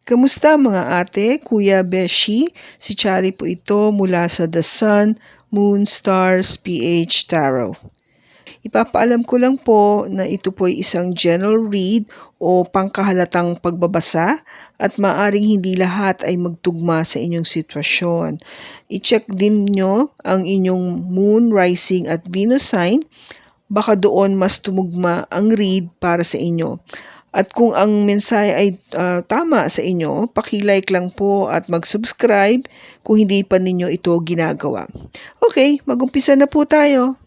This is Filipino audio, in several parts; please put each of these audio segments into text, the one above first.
Kamusta mga ate, kuya, beshi? Si Chari po ito mula sa The Sun, Moon, Stars, PH Tarot. Ipapaalam ko lang po na ito po ay isang general read o pangkahalatang pagbabasa at maaring hindi lahat ay magtugma sa inyong sitwasyon. I-check din nyo ang inyong Moon, Rising at Venus sign. Baka doon mas tumugma ang read para sa inyo. At kung ang mensahe ay tama sa inyo, paki-like lang po at mag-subscribe kung hindi pa ninyo ito ginagawa. Okay, mag-umpisa na po tayo.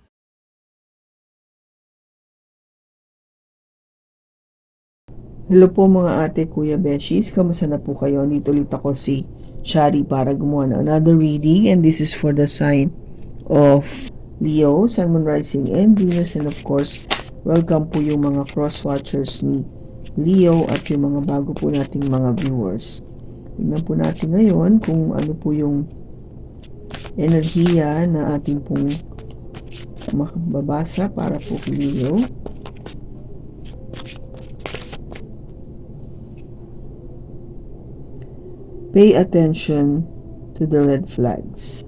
Hello po mga ate, kuya, beshis. Kamusta na po kayo? Dito ulit ako si Shari para gumawa ng another reading, and this is for the sign of Leo, Sun, Moon, Rising, and Venus, and of course, welcome po yung mga cross-watchers ni Leo at yung mga bago po nating mga viewers. Tingnan po natin ngayon kung ano po yung enerhiya na ating pong makababasa para po kay Leo. Pay attention to the red flags.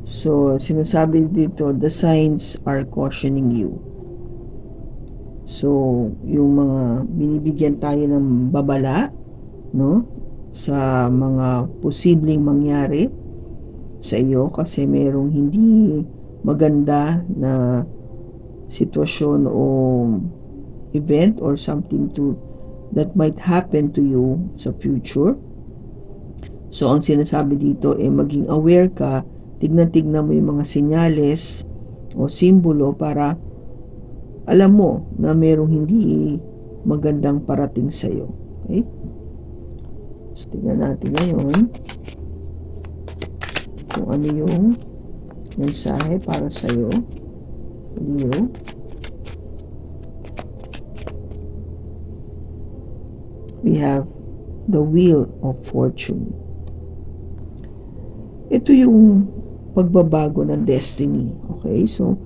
So, sinasabi dito, the signs are cautioning you. So, yung mga binibigyan tayo ng babala, no? Sa mga posibleng mangyari sa iyo kasi merong hindi maganda na sitwasyon o event or something that might happen to you sa future. So, ang sinasabi dito maging aware ka, tignan-tignan mo yung mga senyales o simbolo para alam mo na merong hindi magandang parating sa iyo. Okay? So, tignan natin ngayon kung ano yung mensahe para sa iyo, Leo. We have the Wheel of Fortune. Ito yung pagbabago ng destiny. Okay? So,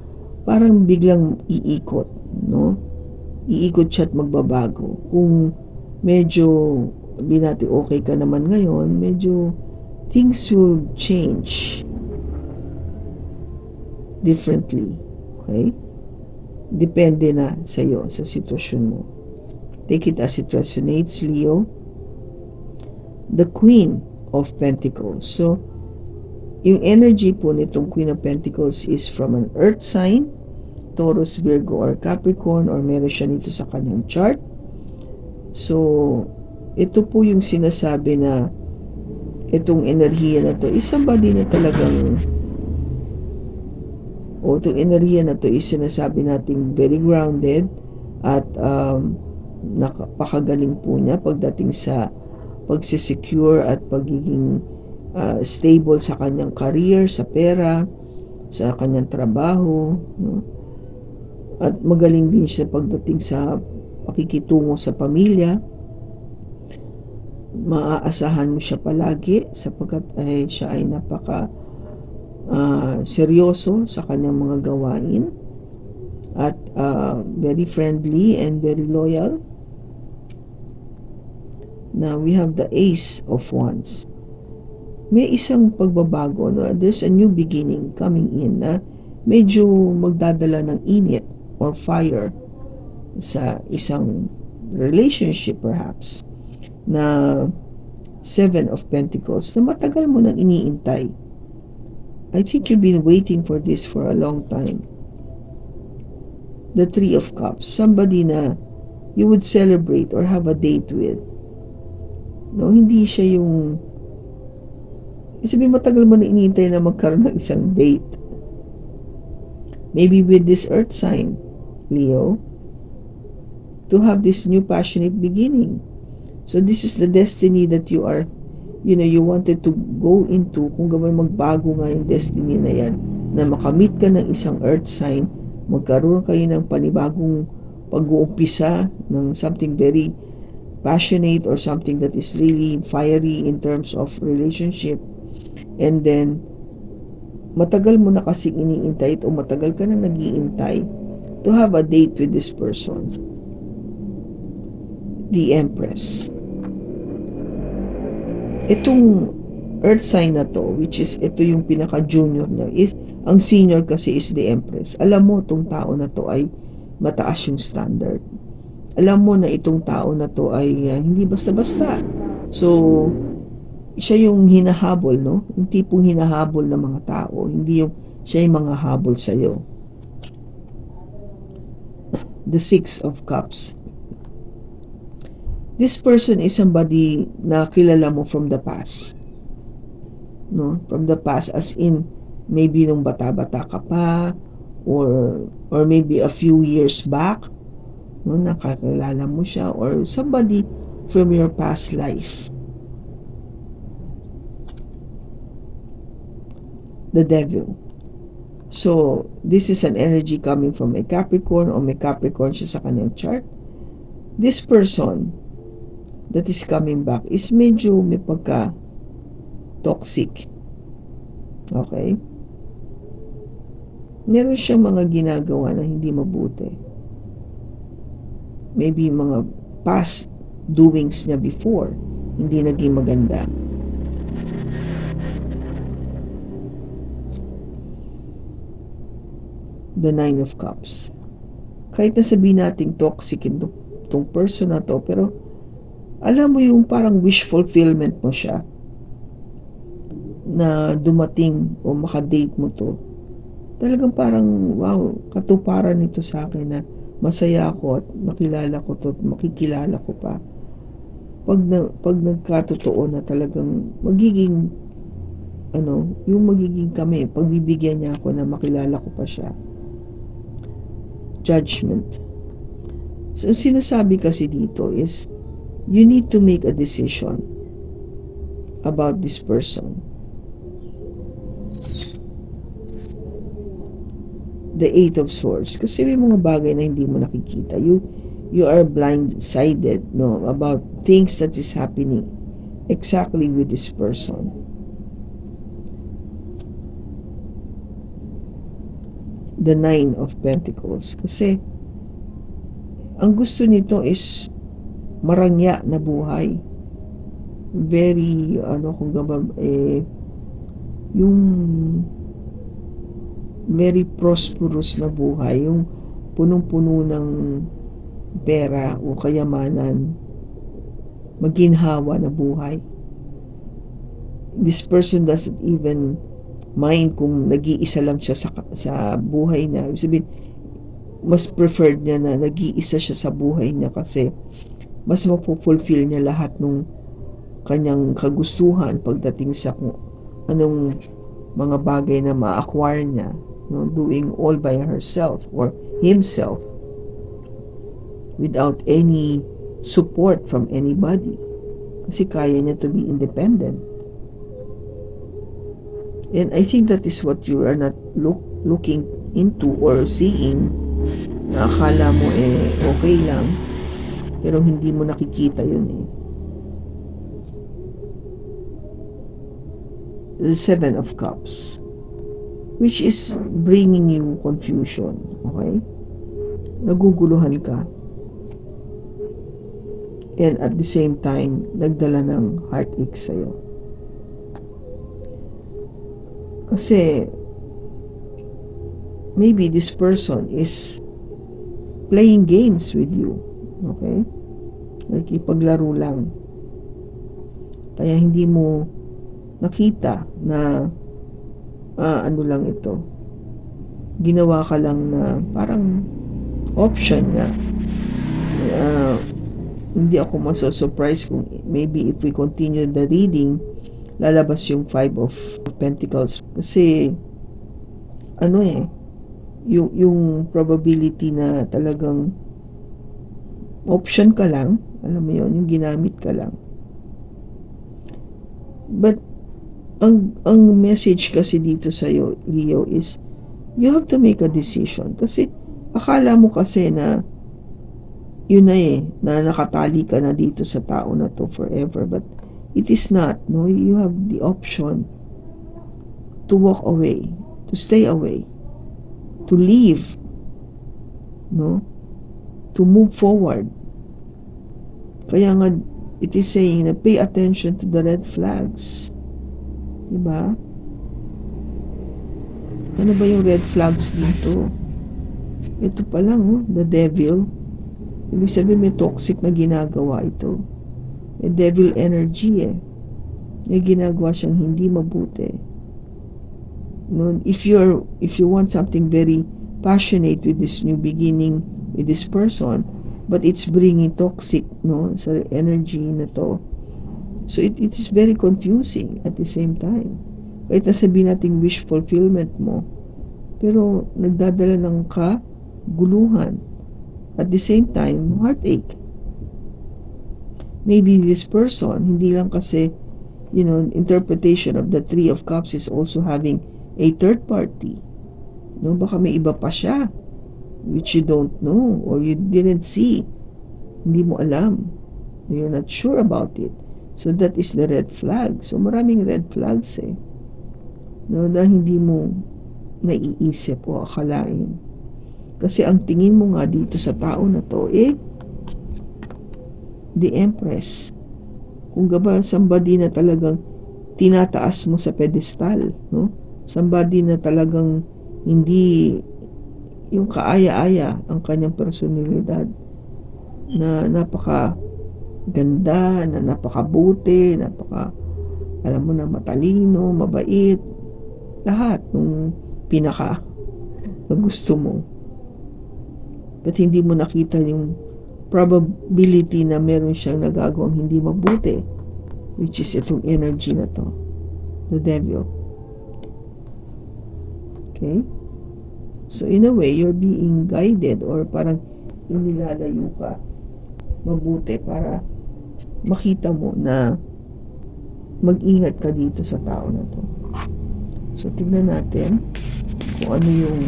parang biglang iikot, no? Iikot siya at magbabago. Kung medyo, sabihin natin okay ka naman ngayon, medyo things will change differently. Okay? Depende na sa iyo, sa sitwasyon mo. Take it as it resonates, Leo. The Queen of Pentacles. So, yung energy po nitong Queen of Pentacles is from an earth sign, Taurus, Virgo, or Capricorn, or meron siya nito sa kanyang chart. So, ito po yung sinasabi na itong enerhiya na to is somebody na talagang itong enerhiya na to is sinasabi nating very grounded at napakagaling po niya pagdating sa pagsisecure at pagiging stable sa kanyang career, sa pera, sa kanyang trabaho, no? At magaling din siya pagdating sa pakikitungo sa pamilya. Maaasahan mo siya palagi sapagkat siya ay napaka seryoso sa kanyang mga gawain at very friendly and very loyal. Now we have the Ace of Wands. May isang pagbabago, no? There's a new beginning coming in na medyo magdadala ng init or fire sa isang relationship perhaps na Seven of Pentacles na matagal mo nang iniintay. I think you've been waiting for this for a long time. The Three of Cups, somebody na you would celebrate or have a date with. No, hindi siya yung sabihin matagal mo na iniintay na magkaroon ng isang date. Maybe with this earth sign, Leo, to have this new passionate beginning. So this is the destiny that you are, you wanted to go into. Kung gawin magbago nga yung destiny na yan, na makamit ka ng isang earth sign, magkaroon kayo ng panibagong pag-uumpisa ng something very passionate or something that is really fiery in terms of relationship. And then, matagal mo na kasi iniintay o matagal ka na nag-iintay to have a date with this person. The Empress. Itong earth sign na to, which is ito yung pinaka-junior niya, is ang senior kasi is the Empress. Alam mo, itong tao na to ay mataas yung standard. Alam mo na itong tao na to ay hindi basta-basta. So, siya yung hinahabol, no? Yung tipong hinahabol ng mga tao. Hindi yung siya yung mga habol sa'yo. The Six of Cups. This person is somebody na kilala mo from the past. No? From the past, as in, maybe nung bata-bata ka pa, or maybe a few years back, no, nakakilala mo siya, or somebody from your past life. The Devil. So, this is an energy coming from a Capricorn, o may Capricorn siya sa kanyang chart. This person that is coming back is medyo may pagka toxic. Okay? Meron siyang mga ginagawa na hindi mabuti. Maybe mga past doings niya before, hindi naging maganda. The Nine of Cups. Kahit na sabihin natin toxic itong person na to, pero alam mo yung parang wish fulfillment mo siya na dumating o makadate mo to. Talagang parang, wow, katuparan nito sa akin na masaya ako at nakilala ko to at makikilala ko pa. Pag nagkatotoo na talagang magiging, yung magiging kami, pagbibigyan niya ako na makilala ko pa siya. Judgment. So, sinasabi kasi dito is, you need to make a decision about this person. The Eight of Swords. Kasi may mga bagay na hindi mo nakikita. You are blindsided, no, about things that is happening exactly with this person. The Nine of Pentacles. Kasi ang gusto nito is marangya na buhay. Very, yung very prosperous na buhay. Yung punong-puno ng pera o kayamanan. Maginhawa na buhay. This person doesn't even mind kung nag-iisa lang siya sa buhay niya. Ibig sabihin, mas preferred niya na nag-iisa siya sa buhay niya kasi mas mapufulfill niya lahat ng kanyang kagustuhan pagdating sa kung anong mga bagay na ma-acquire niya, no, doing all by herself or himself without any support from anybody kasi kaya niya to be independent. And I think that is what you are not looking into or seeing, na akala mo okay lang pero hindi mo nakikita yun The Seven of Cups, which is bringing you confusion. Okay? Naguguluhan ka. And at the same time, nagdala ng heartache sa'yo. Kasi maybe this person is playing games with you. Okay? Nakikipaglaro lang. Kaya hindi mo nakita na ano lang ito. Ginawa ka lang na parang option na hindi ako maso-surprise kung maybe if we continue the reading, lalabas yung Five of Pentacles. Kasi yung probability na talagang option ka lang, alam mo yun, yung ginamit ka lang. But ang message kasi dito sa'yo, Leo, is you have to make a decision. Kasi akala mo kasi na yun na nakatali ka na dito sa tao na to forever, but it is not. No, you have the option to walk away, to stay away, to leave no? To move forward. Kaya nga, it is saying na pay attention to the red flags. Diba? Ano ba yung red flags dito? Ito pa lang, the devil. Ibig sabihin may toxic na ginagawa ito. May devil energy eh. May ginagawa siyang hindi mabuti. No, if you want something very passionate with this new beginning with this person, but it's bringing toxic, no, sa energy na to. So it is very confusing at the same time. Kahit nasabihin natin wish fulfillment mo, pero nagdadala ng kaguluhan. At the same time, heartache. Maybe this person, hindi lang kasi, interpretation of the Three of Cups is also having a third party. No, baka may iba pa siya, which you don't know, or you didn't see. Hindi mo alam. You're not sure about it. So that is the red flag. So maraming red flags eh. No, na hindi mo naiisip o akalain. Kasi ang tingin mo nga dito sa tao na to, the Empress. Kung gaba, somebody na talagang tinataas mo sa pedestal, no? Somebody na talagang hindi yung kaaya-aya ang kanyang personalidad, na napaka ganda, na napakabuti, alam mo na matalino, mabait, lahat ng pinaka na gusto mo. But hindi mo nakita yung probability na meron siyang nagagawang hindi mabuti, which is itong energy na to, the devil. Okay? So in a way, you're being guided or parang inilalayo ka mabuti para makita mo na mag-ingat ka dito sa tao na to. So tignan natin kung ano yung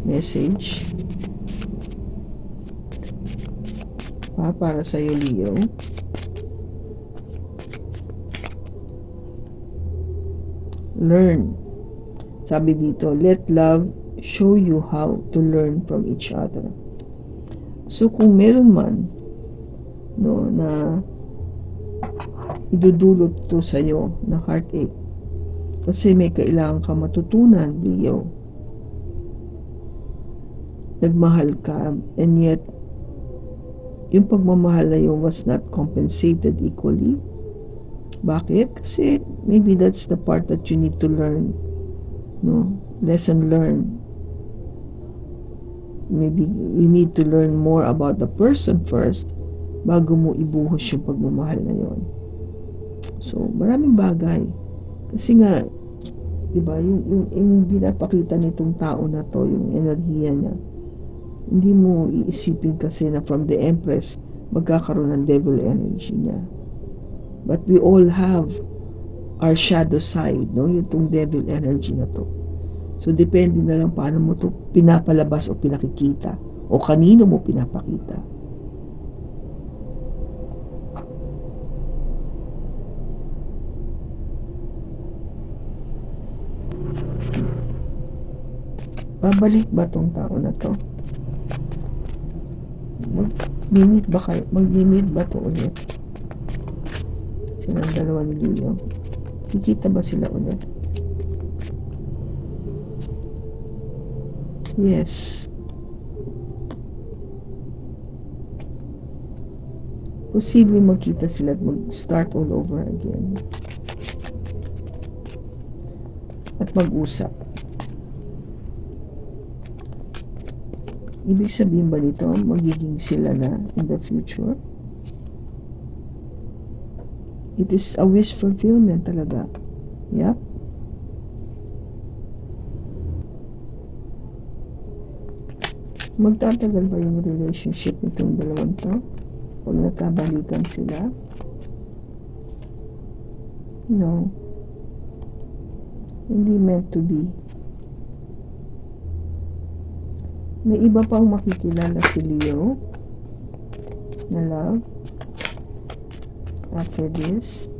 message para sa iyo, Leo. Learn. Sabi dito, let love show you how to learn from each other. So kung meron man, no, na idudulot to sa iyo na heartache, kasi may kailangan ka matutunan, Leo. Nagmahal ka, and yet yung pagmamahal na yun was not compensated equally. Bakit? Kasi maybe that's the part that you need to learn, no? Lesson learned. Maybe you need to learn more about the person first bago mo ibuhos yung pagmamahal na yun. So maraming bagay, kasi nga, diba, yung pinapakita nitong tao na to, yung enerhiya niya, hindi mo iisipin kasi na from the Empress magkakaroon ng devil energy niya. But we all have our shadow side, no? Yung tong devil energy na to. So depende na lang paano mo to pinapalabas o pinakikita o kanino mo pinapakita. Babalik ba tong tao na to? Mag-meet ba to ulit? Silang dalawa ni Leo. Kikita ba sila ulit? Yes. Posible magkita sila at mag-start all over again. At mag-usap. Ibig sabihin ba nito, magiging sila na in the future? It is a wish fulfillment talaga. Yep. Magtatagal ba yung relationship nitong dalawang to? Kung nagkabalikan sila? No. Hindi meant to be. May iba pang makikilala si Leo na love after this.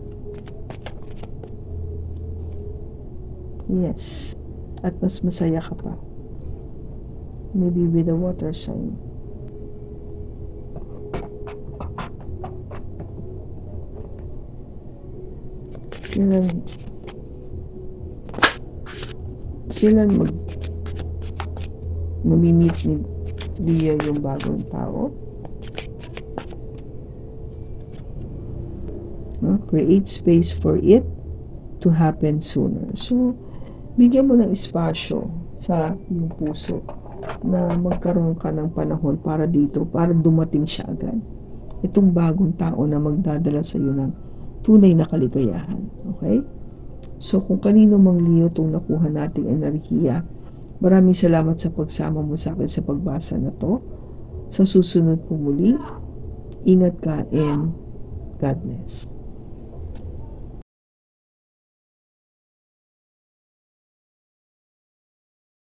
Yes. At mas masaya ka pa. maybe with a water sign. Kailan mamimit ni Leo yung bagong tao? Create space for it to happen sooner. So, bigyan mo ng espasyo sa iyong puso na magkaroon ka ng panahon para dito, para dumating siya agad. Itong bagong tao na magdadala sa iyo ng tunay na kaligayahan. Okay? So, kung kanino mang Leo itong nakuha nating enerhiya, maraming salamat sa pagsama mo sa akin sa pagbasa na to. Sa susunod po muli, ingat ka and God bless.